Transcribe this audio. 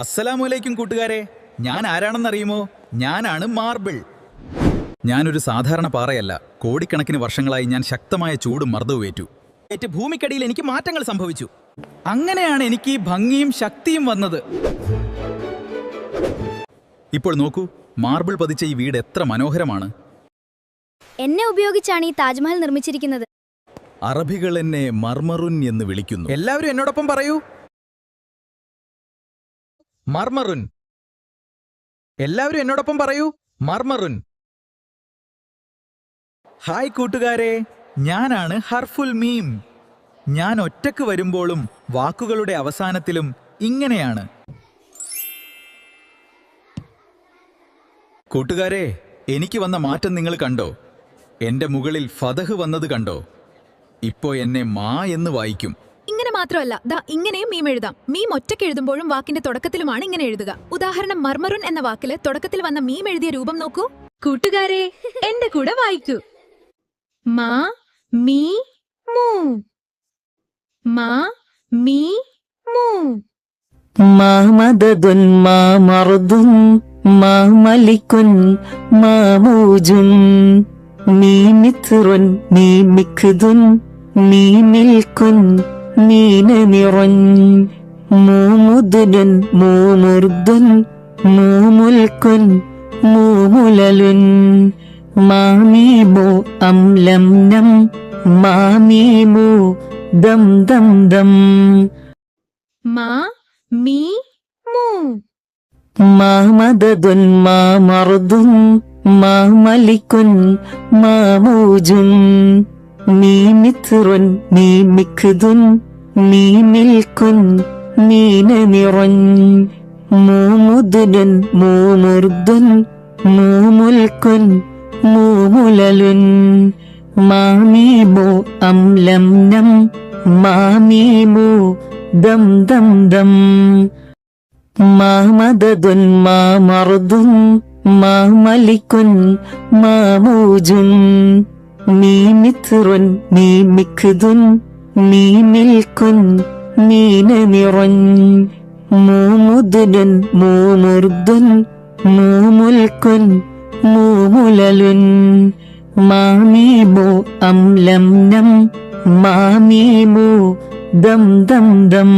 അസ്സലാമലൈക്കും കൂട്ടുകാരെ, ഞാൻ ആരാണെന്നറിയുമോ? ഞാനാണ് മാർബിൾ. ഞാനൊരു സാധാരണ പാറയല്ല. കോടിക്കണക്കിന് വർഷങ്ങളായി ഞാൻ ശക്തമായ ചൂടും മർദ്ദവും ഏറ്റു. ഭൂമിക്കടിയിൽ എനിക്ക് മാറ്റങ്ങൾ സംഭവിച്ചു. അങ്ങനെയാണ് എനിക്ക് ഈ ഭംഗിയും ശക്തിയും വന്നത്. ഇപ്പോൾ നോക്കൂ, മാർബിൾ പതിച്ച ഈ വീട് എത്ര മനോഹരമാണ്. എന്നെ ഉപയോഗിച്ചാണ് ഈ താജ്മഹൽ നിർമ്മിച്ചിരിക്കുന്നത്. അറബികൾ എന്നെ മർമറുൻ എന്ന് വിളിക്കുന്നു. എല്ലാവരും എന്നോടൊപ്പം പറയൂ, മർമറുൻ. എല്ലാവരും എന്നോടൊപ്പം പറയൂ, മർമറുൻ. ഹായ് കൂട്ടുകാരെ, ഞാനാണ് ഹർഫുൽ മീം. ഞാൻ ഒറ്റക്ക് വരുമ്പോഴും വാക്കുകളുടെ അവസാനത്തിലും ഇങ്ങനെയാണ്. കൂട്ടുകാരെ, എനിക്ക് വന്ന മാറ്റം നിങ്ങൾ കണ്ടോ? എന്റെ മുകളിൽ ഫതഹ് വന്നത് കണ്ടോ? ഇപ്പോ എന്നെ മാ എന്ന് വായിക്കും. ഇങ്ങനെ മാത്രമല്ല, ദാ ഇങ്ങനെയും മീം എഴുതാം. മീം ഒറ്റയ്ക്ക് എഴുതുമ്പോഴും വാക്കിന്റെ തുടക്കത്തിലുമാണ് ഇങ്ങനെ എഴുതുക. ഉദാഹരണം, മർമറുൻ എന്ന വാക്കില് തുടക്കത്തിൽ വന്ന മീം എഴുതിയ രൂപം നോക്കൂ. കൂട്ടുകാരെ, എന്റെ കൂടെ വായിക്കൂ. മാ മീ മൂ, മാ മീ മൂ. മാ മദദുൻ മാ മർദുൻ മാ മലിക്കുൻ മാ മൂജുൻ മീ മിത്റുൻ മീ മിഖ്ദുൻ മീ മിൽക്കുൻ മീ നമിറുൻ മൂ മുദ്നുൻ മൂ മുർദുൻ മൂ മുൽക്കുൻ മൂ മുലലുൻ മാ മീമു അം ലം നം മാ മീമു ദം ദം ദം. മാ മീ മൂ. മാ മദദുൻ മാ മർദുൻ മാ മലിക്കുൻ മാ മൂജുൻ മീ മിത്റുൻ മീ മിഖ്ദുൻ മീ മിൽക്കുൻ മീ നമിറുൻ മൂ മുദ്നുൻ മൂ മുർദുൻ മൂ മുൽക്കുൻ മൂ മുലലുൻ മാ മീമു അം ലം നം മാ മീമു ദം ദം ദം. മാ മദദുൻ മാ മർദുൻ മാ മലിക്കുൻ മാ മൂജുൻ മീ മിത്റുൻ മീ മിഖ്ദുൻ മീ മിൽക്കുൻ മീ നമിറുൻ മൂ മുദ്നുൻ മൂ മുർദുൻ മൂ മുൽക്കുൻ മൂ മുലലുൻ മാ മീമു അം ലം നം മാ മീമു ദം ദം ദം.